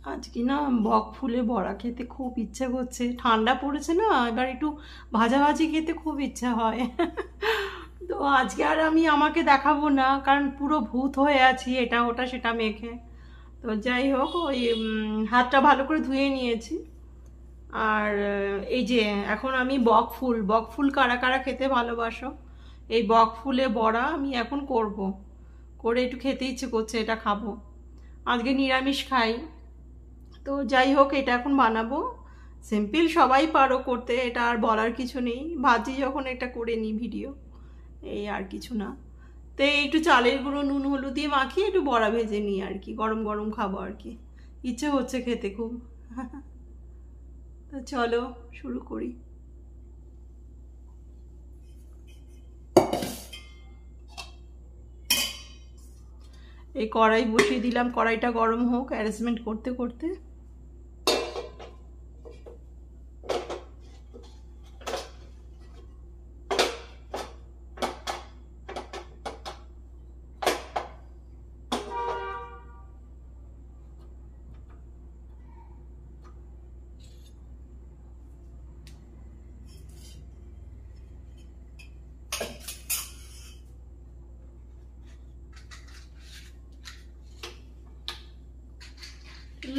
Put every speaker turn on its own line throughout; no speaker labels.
আজকে না বক ফুলে বড়া খেতে খুব ইচ্ছে করছে, ঠান্ডা পড়েছে না, এবার একটু ভাজাভাজি খেতে খুব ইচ্ছা হয়। তো আজকে আর আমি আমাকে দেখাবো না, কারণ পুরো ভূত হয়ে আছি এটা ওটা সেটা মেখে। তো যাই হোক, ওই হাতটা ভালো করে ধুয়ে নিয়েছি। আর এই যে এখন আমি বক ফুল কারা কারা খেতে ভালোবাসো, এই বক ফুলে বড়া আমি এখন করব, করে একটু খেতে ইচ্ছে করছে, এটা খাবো। আজকে নিরামিষ খাই। তো যাই হোক, এটা এখন বানাবো। সিম্পল, সবাই পারো করতে, এটা আর বলার কিছু নেই, ভাজি যখন এটা করে নিই ভিডিও, এই আর কিছু না। তো এই একটু চালের গুঁড়ো নুন হলুদ দিয়ে মাখিয়ে একটু বড়া ভেজে নিই আর কি, গরম গরম খাবো আর কি, ইচ্ছে হচ্ছে খেতে খুব। তো চলো শুরু করি। এই কড়াই বসিয়ে দিলাম, কড়াইটা গরম হোক অ্যারেঞ্জমেন্ট করতে করতে।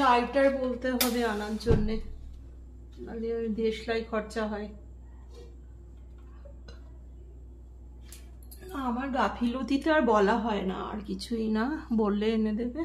লাইটার বলতে হবে আনার জন্যে, নাহলে ওই দেশলাই খরচা হয়। আমার গাফিলতিতে আর বলা হয় না, আর কিছুই না, বললে এনে দেবে।